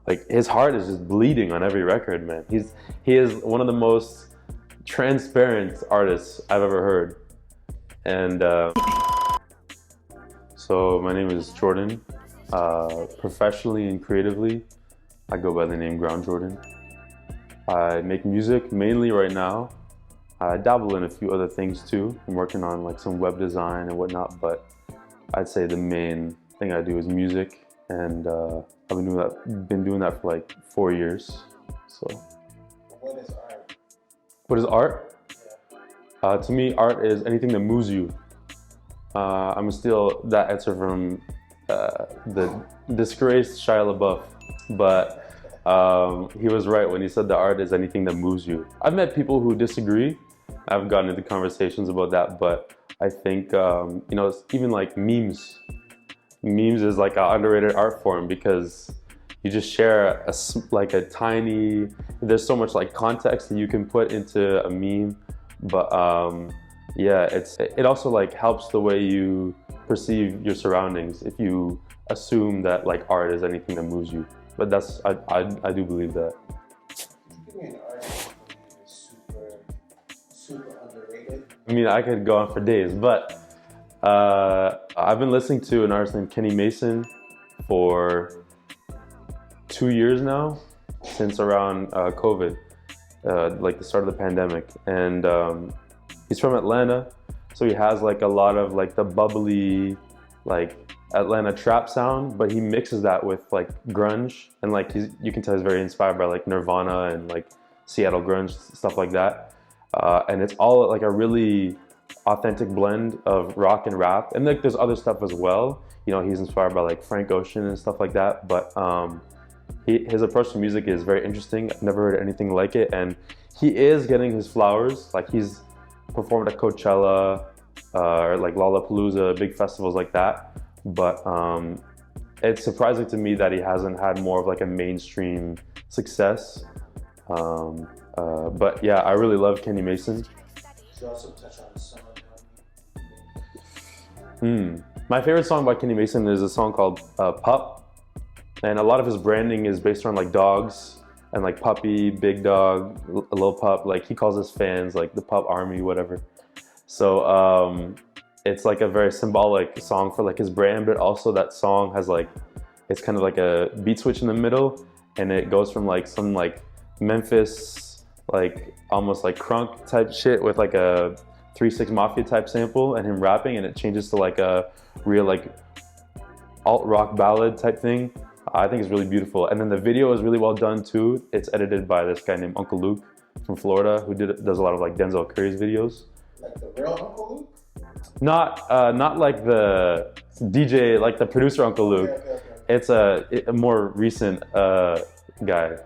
like his heart is just bleeding on every record, man. He is one of the most transparent artists I've ever heard. And so my name is Jordan. Professionally and creatively, I go by the name Ground Jordan. I make music mainly right now. I dabble in a few other things too. I'm working on like some web design and whatnot, but I'd say the main thing I do is music, and I've been doing that for like 4 years. So. What is art? What is art? Yeah. To me, art is anything that moves you. I'm gonna steal that answer from the disgraced Shia LaBeouf, but he was right when he said that art is anything that moves you. I've met people who disagree. I've gotten into conversations about that, but I think, you know, it's even like memes. Memes is like an underrated art form because you just share like a tiny, there's so much like context that you can put into a meme, but yeah, it also like helps the way you perceive your surroundings if you assume that like art is anything that moves you. But that's, I do believe that. Give me an artist who is super underrated. I mean, I could go on for days, but I've been listening to an artist named Kenny Mason for 2 years now, since around COVID, like the start of the pandemic. And he's from Atlanta, so he has like a lot of like the bubbly, like Atlanta trap sound, but he mixes that with like grunge, and like you can tell he's very inspired by like Nirvana and like Seattle grunge, stuff like that. And it's all like a really authentic blend of rock and rap, and like there's other stuff as well. You know, he's inspired by like Frank Ocean and stuff like that, but his approach to music is very interesting. I've never heard anything like it, and he is getting his flowers. Like he's performed at Coachella or like Lollapalooza, big festivals like that. But it's surprising to me that he hasn't had more of like a mainstream success. But yeah, I really love Kenny Mason. Should you also touch on the song? My favorite song by Kenny Mason is a song called Pup. And a lot of his branding is based around like dogs and like puppy, big dog, a little pup. Like he calls his fans like the pup army, whatever. So it's like a very symbolic song for like his brand, but also that song has like, it's kind of like a beat switch in the middle, and it goes from like some like Memphis, like almost like crunk type shit with like a 3-6 Mafia type sample and him rapping, and it changes to like a real like alt rock ballad type thing. I think it's really beautiful. And then the video is really well done too. It's edited by this guy named Uncle Luke from Florida, who does a lot of like Denzel Curry's videos. Like the real Uncle Luke? Not like the DJ, like the producer Uncle Luke. Okay. It's a more recent guy,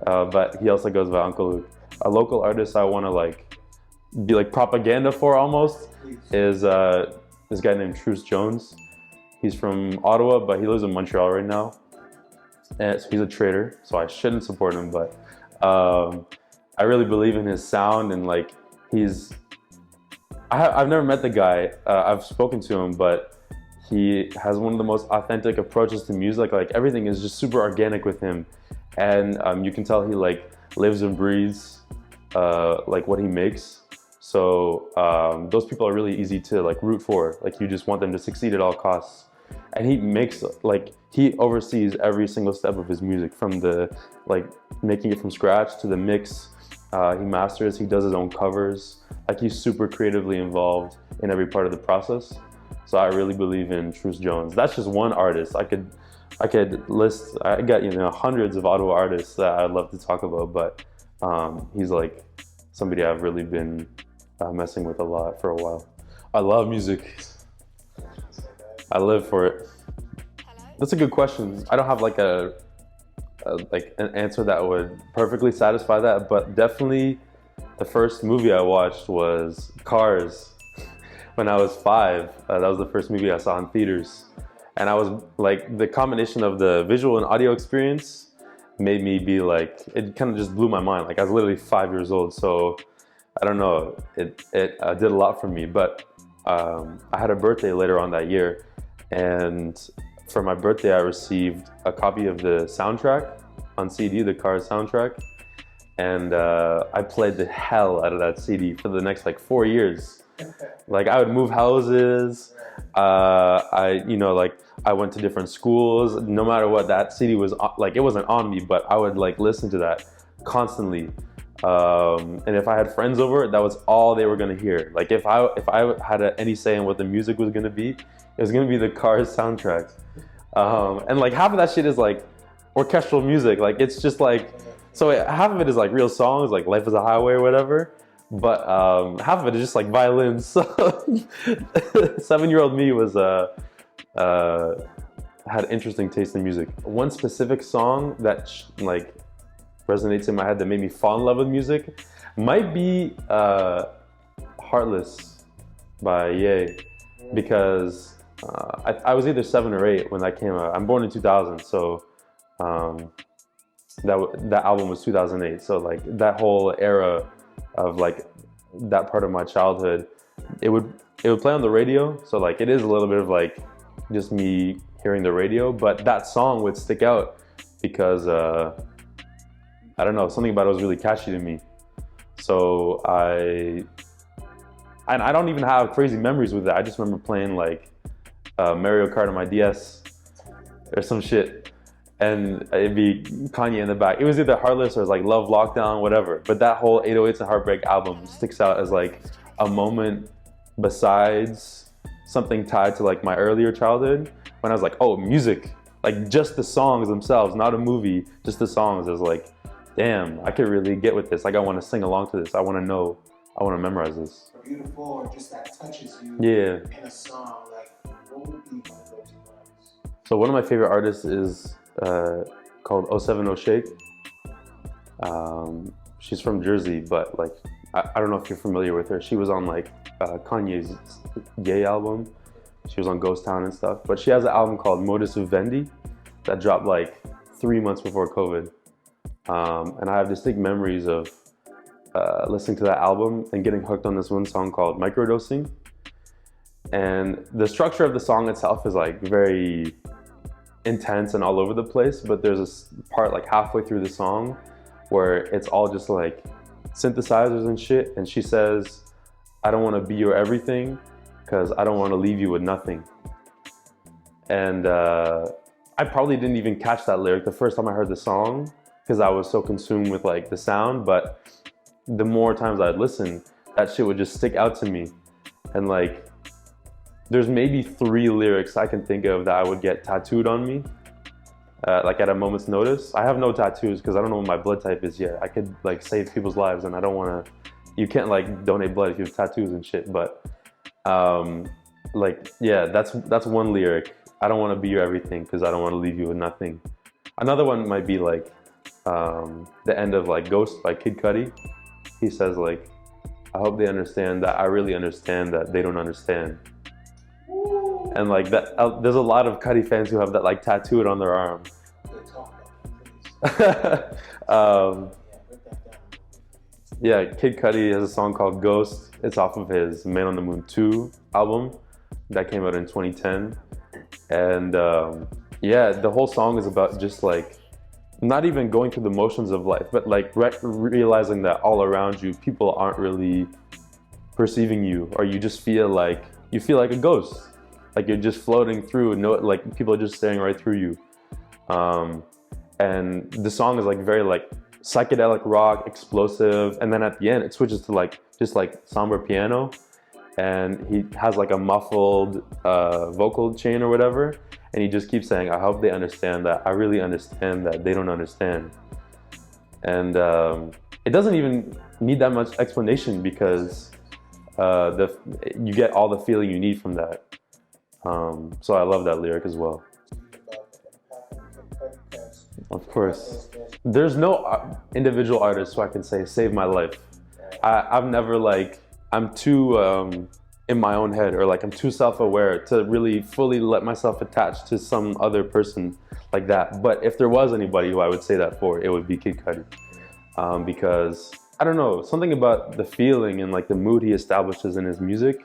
but he also goes by Uncle Luke. A local artist I want to like be like propaganda for almost is this guy named Truce Jones. He's from Ottawa, but he lives in Montreal right now. And so he's a traitor, so I shouldn't support him, but I really believe in his sound, and like I've never met the guy. I've spoken to him, but he has one of the most authentic approaches to music. Like everything is just super organic with him, and you can tell he like lives and breathes like what he makes. So those people are really easy to like root for. Like you just want them to succeed at all costs. And he makes like, he oversees every single step of his music, from the like making it from scratch to the mix. He masters, he does his own covers. Like he's super creatively involved in every part of the process. So I really believe in Truce Jones. That's just one artist. I could list, I got, you know, hundreds of Ottawa artists that I'd love to talk about, but he's like somebody I've really been messing with a lot for a while. I love music. I live for it. That's a good question. I don't have like like an answer that would perfectly satisfy that, but definitely the first movie I watched was Cars when I was 5. That was the first movie I saw in theaters. And I was like, the combination of the visual and audio experience made me be like, it kind of just blew my mind. Like I was literally 5 years old. So I don't know, it did a lot for me, but I had a birthday later on that year. And for my birthday, I received a copy of the soundtrack on CD, the Cars soundtrack, and I played the hell out of that CD for the next like 4 years. Like I would move houses. Like I went to different schools. No matter what, that CD was like, it wasn't on me, but I would like listen to that constantly. And if I had friends over, that was all they were gonna hear. Like if I had any say in what the music was gonna be, it was gonna be the Cars soundtrack. And like half of that shit is like orchestral music. Like it's just like, so half of it is like real songs, like Life is a Highway or whatever. But half of it is just like violins. So 7-year-old me was had interesting taste in music. One specific song that like resonates in my head that made me fall in love with music might be Heartless by Ye, because I was either 7 or 8 when that came out. I'm born in 2000, so that album was 2008. So like that whole era of like that part of my childhood, it would play on the radio. So like it is a little bit of like just me hearing the radio, but that song would stick out because I don't know, something about it was really catchy to me. So I don't even have crazy memories with it. I just remember playing like Mario Kart on my DS or some shit, and it'd be Kanye in the back. It was either Heartless or it was like Love Lockdown, whatever. But that whole 808s and Heartbreak album sticks out as like a moment besides something tied to like my earlier childhood, when I was like, oh, music, like just the songs themselves, not a movie, just the songs. Is like, damn, I could really get with this. Like I want to sing along to this. I want to know, I want to memorize this. Beautiful, or just that touches you in a song. Like, what would be one of those lines? So one of my favorite artists is called 070 Shake. She's from Jersey, but like I don't know if you're familiar with her. She was on like Kanye's Gay album. She was on Ghost Town and stuff. But she has an album called Modus Vivendi that dropped like 3 months before COVID. And I have distinct memories of listening to that album and getting hooked on this one song called Microdosing. And the structure of the song itself is like very intense and all over the place, but there's this part like halfway through the song where it's all just like synthesizers and shit, and she says, I don't want to be your everything because I don't want to leave you with nothing. And I probably didn't even catch that lyric the first time I heard the song because I was so consumed with like the sound, but the more times I'd listen, that shit would just stick out to me. And like there's maybe 3 lyrics I can think of that I would get tattooed on me, like at a moment's notice. I have no tattoos because I don't know what my blood type is yet. I could like save people's lives, and I don't want to. You can't like donate blood if you have tattoos and shit. But like yeah, that's one lyric. I don't want to be your everything because I don't want to leave you with nothing. Another one might be like the end of like Ghost by Kid Cudi. He says like, I hope they understand that I really understand that they don't understand. And like that, there's a lot of Cudi fans who have that like tattooed on their arm. Yeah, Kid Cudi has a song called Ghost. It's off of his Man on the Moon 2 album that came out in 2010. And yeah, the whole song is about just like, not even going through the motions of life, but like realizing that all around you, people aren't really perceiving you, or you just feel like a ghost. Like you're just floating through, like people are just staring right through you. And the song is like very like psychedelic rock, explosive, and then at the end it switches to like just like somber piano, and he has like a muffled vocal chain or whatever, and he just keeps saying, I hope they understand that I really understand that they don't understand. And it doesn't even need that much explanation because you get all the feeling you need from that. So I love that lyric as well. Of course. There's no individual artist who I can say saved my life. I've never like, I'm too in my own head, or like I'm too self-aware to really fully let myself attach to some other person like that. But if there was anybody who I would say that for, it would be Kid Cudi. Because I don't know, something about the feeling and like the mood he establishes in his music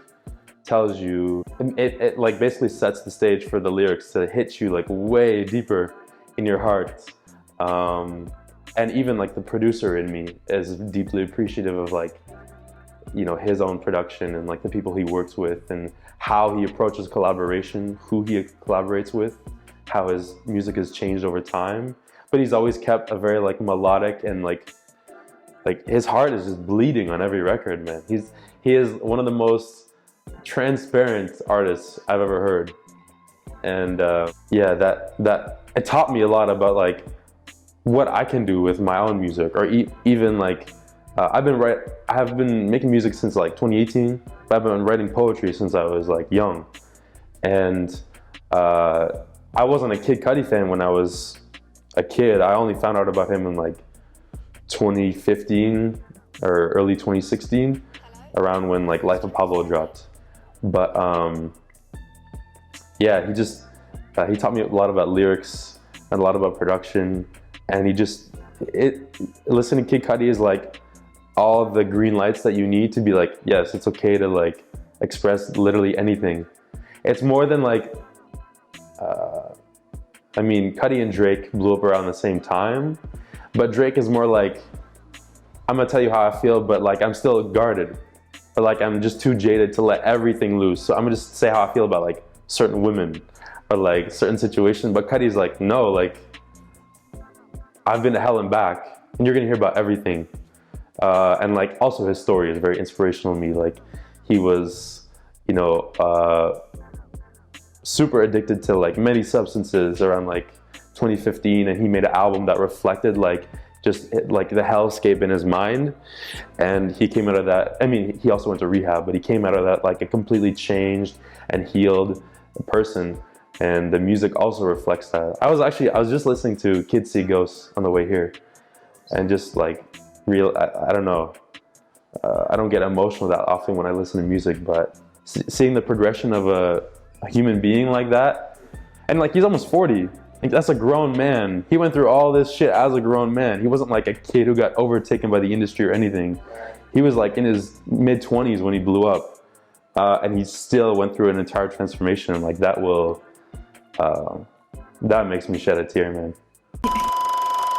tells you, it like basically sets the stage for the lyrics to hit you like way deeper in your heart. And even like the producer in me is deeply appreciative of like, you know, his own production and like the people he works with and how he approaches collaboration, who he collaborates with, how his music has changed over time. But he's always kept a very like melodic and like his heart is just bleeding on every record, man. He is one of the most transparent artists I've ever heard. And yeah, that it taught me a lot about like what I can do with my own music, or even like I have been making music since like 2018, but I've been writing poetry since I was like young. And I wasn't a Kid Cudi fan when I was a kid. I only found out about him in like 2015 or early 2016, around when like Life of Pablo dropped. But yeah, he taught me a lot about lyrics and a lot about production. And listening to Kid Cudi is like all the green lights that you need to be like, yes, it's okay to like express literally anything. It's more than like, I mean, Cudi and Drake blew up around the same time, but Drake is more like, I'm gonna tell you how I feel, but like I'm still guarded, or like I'm just too jaded to let everything loose. So I'm gonna just say how I feel about like certain women or like certain situations. But Cudi's like, no, like I've been to hell and back, and you're gonna hear about everything. And like also his story is very inspirational to me. Like he was, you know, super addicted to like many substances around like 2015, and he made an album that reflected like just like the hellscape in his mind. And he came out of that, I mean, he also went to rehab, but he came out of that like a completely changed and healed person. And the music also reflects that. I was just listening to Kids See Ghosts on the way here, and just like I don't know, I don't get emotional that often when I listen to music, but seeing the progression of a human being like that, and like he's almost 40, like, that's a grown man. He went through all this shit as a grown man. He wasn't like a kid who got overtaken by the industry or anything. He was like in his mid-20s when he blew up, and he still went through an entire transformation. And like that makes me shed a tear, man.